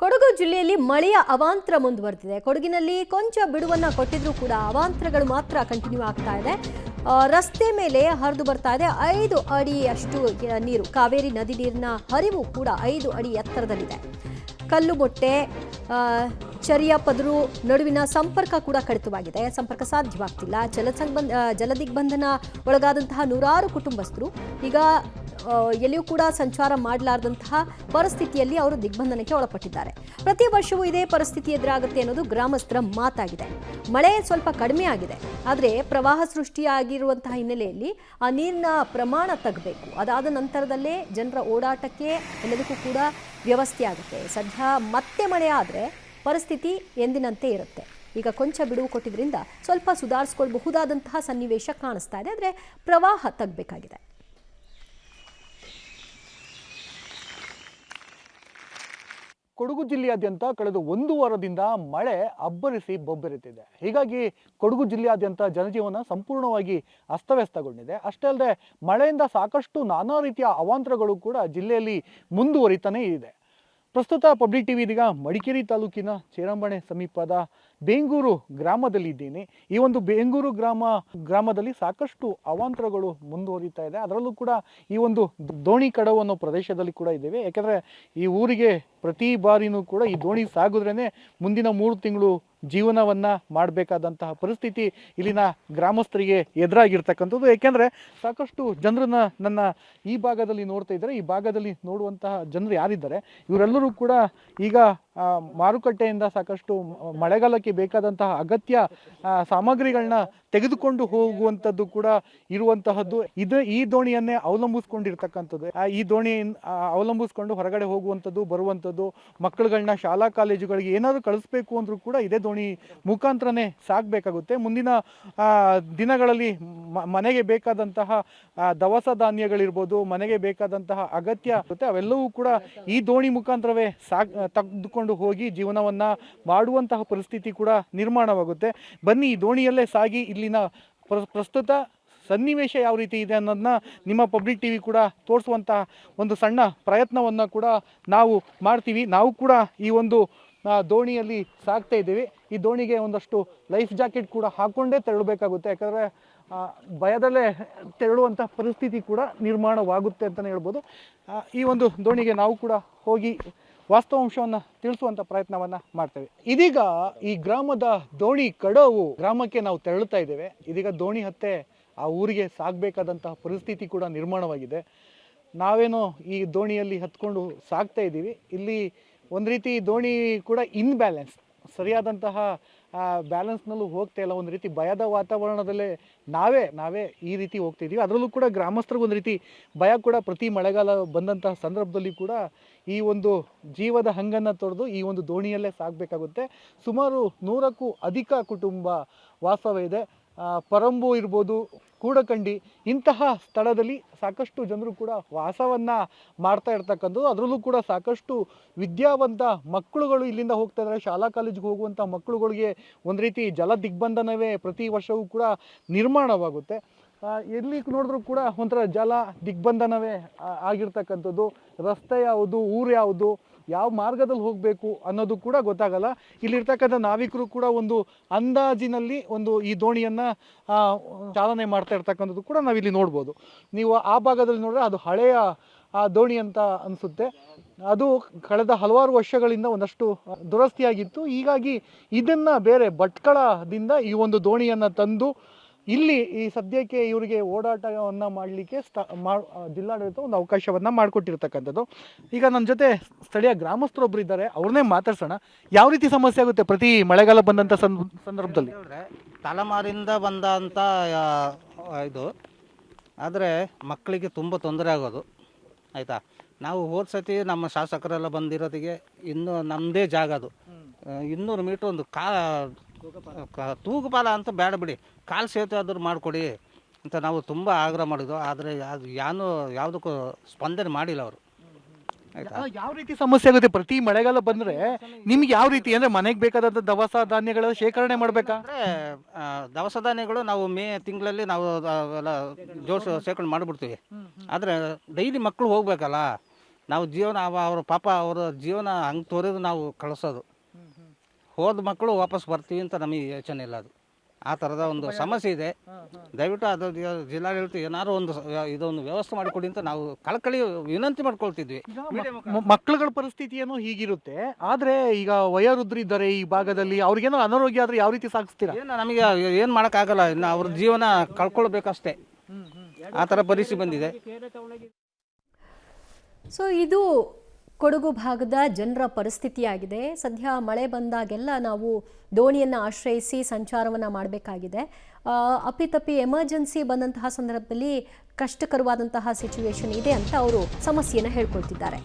ಕೊಡಗು ಜಿಲ್ಲೆಯಲ್ಲಿ ಮಳೆಯ ಅವಾಂತರ ಮುಂದುವರೆದಿದೆ. ಕೊಡಗಿನಲ್ಲಿ ಕೊಂಚ ಬಿಡುವನ್ನ ಕೊಟ್ಟಿದ್ರೂ ಕೂಡ ಅವಾಂತರಗಳು ಮಾತ್ರ ಕಂಟಿನ್ಯೂ ಆಗ್ತಾ ಇದೆ. ರಸ್ತೆ ಮೇಲೆ ಹರಿದು ಬರ್ತಾ ಇದೆ 5 ಅಡಿಯಷ್ಟು ನೀರು. ಕಾವೇರಿ ನದಿ ನೀರಿನ ಹರಿವು ಕೂಡ 5 ಅಡಿ ಎತ್ತರದಲ್ಲಿದೆ. ಕಲ್ಲು ಮೊಟ್ಟೆ ಚರಿಯ ಪದರು ನಡುವಿನ ಸಂಪರ್ಕ ಕೂಡ ಕಡಿತವಾಗಿದೆ. ಸಂಪರ್ಕ ಸಾಧ್ಯವಾಗ್ತಿಲ್ಲ. ಜಲದಿಗ್ಬಂಧನ ಒಳಗಾದಂತಹ ನೂರಾರು ಕುಟುಂಬಸ್ಥರು ಈಗ ಎಲ್ಲಿಯೂ ಕೂಡ ಸಂಚಾರ ಮಾಡಲಾರದಂತಹ ಪರಿಸ್ಥಿತಿಯಲ್ಲಿ ಅವರು ದಿಗ್ಬಂಧನಕ್ಕೆ ಒಳಪಟ್ಟಿದ್ದಾರೆ. ಪ್ರತಿ ವರ್ಷವೂ ಇದೇ ಪರಿಸ್ಥಿತಿ ಎದುರಾಗುತ್ತೆ ಅನ್ನೋದು ಗ್ರಾಮಸ್ಥರ ಮಾತಾಗಿದೆ. ಮಳೆ ಸ್ವಲ್ಪ ಕಡಿಮೆ ಆಗಿದೆ, ಆದರೆ ಪ್ರವಾಹ ಸೃಷ್ಟಿಯಾಗಿರುವಂತಹ ಹಿನ್ನೆಲೆಯಲ್ಲಿ ಆ ನೀರಿನ ಪ್ರಮಾಣ ತಗ್ಗಬೇಕು. ಅದಾದ ನಂತರದಲ್ಲೇ ಜನರ ಓಡಾಟಕ್ಕೆ ಎಲ್ಲದಕ್ಕೂ ಕೂಡ ವ್ಯವಸ್ಥೆ ಆಗುತ್ತೆ. ಸದ್ಯ ಮತ್ತೆ ಮಳೆ ಆದರೆ ಪರಿಸ್ಥಿತಿ ಎಂದಿನಂತೆ ಇರುತ್ತೆ. ಈಗ ಕೊಂಚ ಬಿಡುವು ಕೊಟ್ಟಿದ್ರಿಂದ ಸ್ವಲ್ಪ ಸುಧಾರಿಸಿಕೊಳ್ಳಬಹುದಾದಂತಹ ಸನ್ನಿವೇಶ ಕಾಣಿಸ್ತಾ ಇದೆ, ಆದರೆ ಪ್ರವಾಹ ತಗ್ಗಬೇಕಾಗಿದೆ. ಕೊಡಗು ಜಿಲ್ಲೆಯಾದ್ಯಂತ ಕಳೆದ 1 ವಾರದಿಂದ ಮಳೆ ಅಬ್ಬರಿಸಿ ಬೊಬ್ಬೆರೆತಿದೆ. ಹೀಗಾಗಿ ಕೊಡಗು ಜಿಲ್ಲೆಯಾದ್ಯಂತ ಜನಜೀವನ ಸಂಪೂರ್ಣವಾಗಿ ಅಸ್ತವ್ಯಸ್ತಗೊಂಡಿದೆ. ಅಷ್ಟೇ ಅಲ್ಲದೆ ಮಳೆಯಿಂದ ಸಾಕಷ್ಟು ನಾನಾ ರೀತಿಯ ಅವಾಂತರಗಳು ಕೂಡ ಜಿಲ್ಲೆಯಲ್ಲಿ ಮುಂದುವರಿತಾನೇ ಇದೆ. ಪ್ರಸ್ತುತ ಪಬ್ಲಿಕ್ ಟಿವಿ ಇದೀಗ ಮಡಿಕೇರಿ ತಾಲೂಕಿನ ಚೇರಂಬಾಣೆ ಸಮೀಪದ ಬೇಂಗೂರು ಗ್ರಾಮದಲ್ಲಿ ಇದ್ದೀನಿ. ಈ ಒಂದು ಬೇಂಗೂರು ಗ್ರಾಮದಲ್ಲಿ ಸಾಕಷ್ಟು ಅವಾಂತರಗಳು ಮುಂದುವರಿತಾ ಇದೆ. ಅದರಲ್ಲೂ ಕೂಡ ಈ ಒಂದು ದೋಣಿ ಕಡವು ಅನ್ನೋ ಪ್ರದೇಶದಲ್ಲಿ ಕೂಡ ಇದ್ದೇವೆ. ಯಾಕೆಂದರೆ ಈ ಊರಿಗೆ ಪ್ರತಿ ಬಾರಿನೂ ಕೂಡ ಈ ದೋಣಿ ಸಾಗಿದ್ರೇ ಮುಂದಿನ 3 ತಿಂಗಳು ಜೀವನವನ್ನು ಮಾಡಬೇಕಾದಂತಹ ಪರಿಸ್ಥಿತಿ ಇಲ್ಲಿನ ಗ್ರಾಮಸ್ಥರಿಗೆ ಎದುರಾಗಿರ್ತಕ್ಕಂಥದ್ದು. ಏಕೆಂದರೆ ಸಾಕಷ್ಟು ಜನರನ್ನ ನನ್ನ ಈ ಭಾಗದಲ್ಲಿ ನೋಡ್ತಾ ಇದ್ದಾರೆ. ಈ ಭಾಗದಲ್ಲಿ ನೋಡುವಂತಹ ಜನರು ಯಾರಿದ್ದಾರೆ ಇವರೆಲ್ಲರೂ ಕೂಡ ಈಗ ಮಾರುಕಟ್ಟೆಯಿಂದ ಸಾಕಷ್ಟು ಮಳೆಗಾಲಕ್ಕೆ ಬೇಕಾದಂತಹ ಅಗತ್ಯ ಸಾಮಗ್ರಿಗಳನ್ನ ತೆಗೆದುಕೊಂಡು ಹೋಗುವಂಥದ್ದು ಕೂಡ ಇರುವಂತಹದ್ದು. ಈ ದೋಣಿಯನ್ನೇ ಅವಲಂಬಿಸ್ಕೊಂಡಿರ್ತಕ್ಕಂಥದ್ದು. ಈ ದೋಣಿ ಅವಲಂಬಿಸ್ಕೊಂಡು ಹೊರಗಡೆ ಹೋಗುವಂಥದ್ದು, ಬರುವಂಥದ್ದು, ಮಕ್ಕಳುಗಳನ್ನ ಶಾಲಾ ಕಾಲೇಜುಗಳಿಗೆ ಏನಾದರೂ ಕಳಿಸ್ಬೇಕು ಅಂದರೂ ಕೂಡ ಇದೇ ದೋಣಿ ಮುಖಾಂತರನೇ ಸಾಗಬೇಕಾಗುತ್ತೆ. ಮುಂದಿನ ದಿನಗಳಲ್ಲಿ ಮನೆಗೆ ಬೇಕಾದಂತಹ ದವಸ ಧಾನ್ಯಗಳಿರ್ಬೋದು, ಮನೆಗೆ ಬೇಕಾದಂತಹ ಅಗತ್ಯ ಇರುತ್ತೆ, ಅವೆಲ್ಲವೂ ಕೂಡ ಈ ದೋಣಿ ಮುಖಾಂತರವೇ ತೆಗೆದುಕೊಂಡು ಹೋಗಿ ಜೀವನವನ್ನ ಮಾಡುವಂತಹ ಪರಿಸ್ಥಿತಿ ಕೂಡ ನಿರ್ಮಾಣವಾಗುತ್ತೆ. ಬನ್ನಿ ಈ ದೋಣಿಯಲ್ಲೇ ಸಾಗಿ ಇಲ್ಲಿನ ಪ್ರಸ್ತುತ ಸನ್ನಿವೇಶ ಯಾವ ರೀತಿ ಇದೆ ಅನ್ನೋದನ್ನ ನಿಮ್ಮ ಪಬ್ಲಿಕ್ ಟಿವಿ ಕೂಡ ತೋರಿಸುವಂತಹ ಒಂದು ಸಣ್ಣ ಪ್ರಯತ್ನವನ್ನು ಕೂಡ ನಾವು ಮಾಡ್ತೀವಿ. ನಾವು ಕೂಡ ಈ ಒಂದು ದೋಣಿಯಲ್ಲಿ ಸಾಗ್ತಾ ಇದ್ದೀವಿ. ಈ ದೋಣಿಗೆ ಒಂದಷ್ಟು ಲೈಫ್ ಜಾಕೆಟ್ ಕೂಡ ಹಾಕ್ಕೊಂಡೇ ತೆರಳಬೇಕಾಗುತ್ತೆ. ಯಾಕಂದರೆ ಭಯದಲ್ಲೇ ತೆರಳುವಂಥ ಪರಿಸ್ಥಿತಿ ಕೂಡ ನಿರ್ಮಾಣವಾಗುತ್ತೆ ಅಂತಲೇ ಹೇಳ್ಬೋದು. ಈ ಒಂದು ದೋಣಿಗೆ ನಾವು ಕೂಡ ಹೋಗಿ ವಾಸ್ತವಾಂಶವನ್ನು ತಿಳಿಸುವಂಥ ಪ್ರಯತ್ನವನ್ನು ಮಾಡ್ತೇವೆ. ಇದೀಗ ಈ ಗ್ರಾಮದ ದೋಣಿ ಕಡವು ಗ್ರಾಮಕ್ಕೆ ನಾವು ತೆರಳುತ್ತಾ ಇದ್ದೇವೆ. ಇದೀಗ ದೋಣಿ ಹತ್ತೆ ಆ ಊರಿಗೆ ಸಾಗಬೇಕಾದಂತಹ ಪರಿಸ್ಥಿತಿ ಕೂಡ ನಿರ್ಮಾಣವಾಗಿದೆ. ನಾವೇನೋ ಈ ದೋಣಿಯಲ್ಲಿ ಹತ್ಕೊಂಡು ಸಾಗ್ತಾ ಇದ್ದೀವಿ. ಇಲ್ಲಿ ಒಂದು ರೀತಿ ದೋಣಿ ಕೂಡ ಇನ್ಬ್ಯಾಲೆನ್ಸ್, ಸರಿಯಾದಂತಹ ಬ್ಯಾಲೆನ್ಸ್ನಲ್ಲೂ ಹೋಗ್ತಾ ಇಲ್ಲ. ಒಂದು ರೀತಿ ಭಯದ ವಾತಾವರಣದಲ್ಲೇ ನಾವೇ ಈ ರೀತಿ ಹೋಗ್ತಿದ್ದೀವಿ. ಅದರಲ್ಲೂ ಕೂಡ ಗ್ರಾಮಸ್ಥರಿಗೆ ಒಂದು ರೀತಿ ಭಯ ಕೂಡ. ಪ್ರತಿ ಮಳೆಗಾಲ ಬಂದಂತಹ ಸಂದರ್ಭದಲ್ಲಿ ಕೂಡ ಈ ಒಂದು ಜೀವದ ಹಂಗನ್ನು ತೊರೆದು ಈ ಒಂದು ದೋಣಿಯಲ್ಲೇ ಸಾಗಬೇಕಾಗುತ್ತೆ. ಸುಮಾರು 100ಕ್ಕೂ ಅಧಿಕ ಕುಟುಂಬ ವಾಸವಿದೆ. ಪರಂಬು ಇರ್ಬೋದು, ಕೂಡಕಂಡಿ, ಇಂತಹ ಸ್ಥಳದಲ್ಲಿ ಸಾಕಷ್ಟು ಜನರು ಕೂಡ ವಾಸವನ್ನು ಮಾಡ್ತಾ ಇರ್ತಕ್ಕಂಥದ್ದು. ಅದರಲ್ಲೂ ಕೂಡ ಸಾಕಷ್ಟು ವಿದ್ಯಾವಂತ ಮಕ್ಕಳುಗಳು ಇಲ್ಲಿಂದ ಹೋಗ್ತಾ ಇದ್ದಾರೆ. ಶಾಲಾ ಕಾಲೇಜಿಗೆ ಹೋಗುವಂಥ ಮಕ್ಕಳುಗಳಿಗೆ ಒಂದು ರೀತಿ ಜಲ ದಿಗ್ಬಂಧನವೇ ಪ್ರತಿ ವರ್ಷವೂ ಕೂಡ ನಿರ್ಮಾಣವಾಗುತ್ತೆ. ಎಲ್ಲಿ ನೋಡಿದ್ರೂ ಕೂಡ ಒಂಥರ ಜಲ ದಿಗ್ಬಂಧನವೇ ಆಗಿರ್ತಕ್ಕಂಥದ್ದು. ರಸ್ತೆ ಯಾವುದು, ಊರು ಯಾವುದು, ಯಾವ ಮಾರ್ಗದಲ್ಲಿ ಹೋಗಬೇಕು ಅನ್ನೋದು ಕೂಡ ಗೊತ್ತಾಗಲ್ಲ. ಇಲ್ಲಿರ್ತಕ್ಕಂಥ ನಾವಿಕರು ಕೂಡ ಒಂದು ಅಂದಾಜಿನಲ್ಲಿ ಈ ದೋಣಿಯನ್ನು ಚಾಲನೆ ಮಾಡ್ತಾ ಇರ್ತಕ್ಕಂಥದ್ದು ಕೂಡ ನಾವಿಲ್ಲಿ ನೋಡ್ಬೋದು. ನೀವು ಆ ಭಾಗದಲ್ಲಿ ನೋಡಿದ್ರೆ ಅದು ಹಳೆಯ ದೋಣಿ ಅಂತ ಅನಿಸುತ್ತೆ. ಅದು ಕಳೆದ ಹಲವಾರು ವರ್ಷಗಳಿಂದ ಒಂದಷ್ಟು ದುರಸ್ತಿಯಾಗಿತ್ತು. ಹೀಗಾಗಿ ಇದನ್ನು ಬೇರೆ ಭಟ್ಕಳದಿಂದ ಈ ಒಂದು ದೋಣಿಯನ್ನು ತಂದು ಇಲ್ಲಿ ಈ ಸದ್ಯಕ್ಕೆ ಇವರಿಗೆ ಓಡಾಟವನ್ನು ಮಾಡಲಿಕ್ಕೆ ಜಿಲ್ಲಾಡಳಿತ ಒಂದು ಅವಕಾಶವನ್ನು ಮಾಡಿಕೊಟ್ಟಿರ್ತಕ್ಕಂಥದ್ದು. ಈಗ ನನ್ನ ಜೊತೆ ಸ್ಥಳೀಯ ಗ್ರಾಮಸ್ಥರೊಬ್ಬರು ಇದ್ದಾರೆ, ಅವ್ರನ್ನೇ ಮಾತಾಡ್ಸೋಣ. ಯಾವ ರೀತಿ ಸಮಸ್ಯೆ ಆಗುತ್ತೆ ಪ್ರತಿ ಮಳೆಗಾಲ ಬಂದಂಥ ಸಂದರ್ಭದಲ್ಲಿ? ತಲೆಮಾರಿಂದ ಬಂದಂಥ ಇದು ಆದರೆ ಮಕ್ಕಳಿಗೆ ತುಂಬ ತೊಂದರೆ ಆಗೋದು. ಆಯಿತಾ, ನಾವು ಹೋದ ಸತಿ ನಮ್ಮ ಶಾಸಕರೆಲ್ಲ ಬಂದಿರೋದಿಗೆ ಇನ್ನೂ ನಮ್ಮದೇ ಜಾಗ ಅದು 200 ಮೀಟ್ರ್ ಒಂದು ತೂಗುಪಾಲ ಅಂತ ಬೇಡ ಬಿಡಿ, ಕಾಲು ಸೇತುವೆ ಆದರೂ ಮಾಡಿಕೊಡಿ ಅಂತ ನಾವು ತುಂಬ ಆಗ್ರಹ ಮಾಡಿದ್ವು. ಆದರೆ ಅದು ಯಾವುದಕ್ಕೂ ಸ್ಪಂದನೆ ಮಾಡಿಲ್ಲ ಅವರು. ಆಯಿತಾ, ಯಾವ ರೀತಿ ಸಮಸ್ಯೆ ಆಗುತ್ತೆ ಪ್ರತಿ ಮಳೆಗಾಲ ಬಂದರೆ ನಿಮ್ಗೆ? ಯಾವ ರೀತಿ ಅಂದರೆ ಮನೆಗೆ ಬೇಕಾದಂಥ ದವಸ ಧಾನ್ಯಗಳ ಶೇಖರಣೆ ಮಾಡಬೇಕಾ? ಅಂದರೆ ದವಸ ಧಾನ್ಯಗಳು ನಾವು ಮೇ ತಿಂಗಳಲ್ಲಿ ನಾವು ಎಲ್ಲ ಶೇಖರಣೆ ಮಾಡಿಬಿಡ್ತೀವಿ. ಆದರೆ ಡೈಲಿ ಮಕ್ಕಳು ಹೋಗ್ಬೇಕಲ್ಲ, ನಾವು ಜೀವನ ಅವ್ರ ಪಾಪ ಅವರ ಜೀವನ ಹಂಗೆ ತೋರಿದು ನಾವು ಕಳಿಸೋದು. ಹೋದ ಮಕ್ಕಳು ವಾಪಸ್ ಬರ್ತೀವಿ ಅಂತ ನಮಗೆ ಯೋಚನೆ ಇಲ್ಲ. ಅದು ಆ ಥರದ ಒಂದು ಸಮಸ್ಯೆ ಇದೆ. ದಯವಿಟ್ಟು ಅದು ಜಿಲ್ಲಾಡಳಿತ ಏನಾದ್ರು ಒಂದು ಇದೊಂದು ವ್ಯವಸ್ಥೆ ಮಾಡಿಕೊಡಿ ಅಂತ ನಾವು ಕಳಕಳಿ ವಿನಂತಿ ಮಾಡ್ಕೊಳ್ತಿದ್ವಿ. ಮಕ್ಕಳುಗಳ ಪರಿಸ್ಥಿತಿ ಏನೋ ಹೀಗಿರುತ್ತೆ, ಆದ್ರೆ ಈಗ ವಯೋವೃದ್ಧರು ಇದ್ದಾರೆ ಈ ಭಾಗದಲ್ಲಿ, ಅವ್ರಿಗೇನೋ ಅನಾರೋಗ್ಯ ಆದ್ರೆ ಯಾವ ರೀತಿ ಸಾಗಿಸ್ತೀರಾ? ಏನು ನಮಗೆ ಏನು ಮಾಡೋಕ್ಕಾಗಲ್ಲ, ಇನ್ನು ಅವ್ರ ಜೀವನ ಕಳ್ಕೊಳ್ಬೇಕಷ್ಟೇ, ಆ ಥರ ಪರಿಸ್ಥಿತಿ ಬಂದಿದೆ. ಸೊ ಇದು ಕೊಡಗು ಭಾಗದ ಜನರ ಪರಿಸ್ಥಿತಿಯಾಗಿದೆ. ಸದ್ಯ ಮಳೆ ಬಂದಾಗೆಲ್ಲ ನಾವು ದೋಣಿಯನ್ನು ಆಶ್ರಯಿಸಿ ಸಂಚಾರವನ್ನು ಮಾಡಬೇಕಾಗಿದೆ. ಅಪ್ಪಿತಪ್ಪಿ ಎಮರ್ಜೆನ್ಸಿ ಬಂದಂತಹ ಸಂದರ್ಭದಲ್ಲಿ ಕಷ್ಟಕರವಾದಂತಹ ಸಿಚುವೇಶನ್ ಇದೆ ಅಂತ ಅವರು ಸಮಸ್ಯೆಯನ್ನು ಹೇಳ್ಕೊಳ್ತಿದ್ದಾರೆ.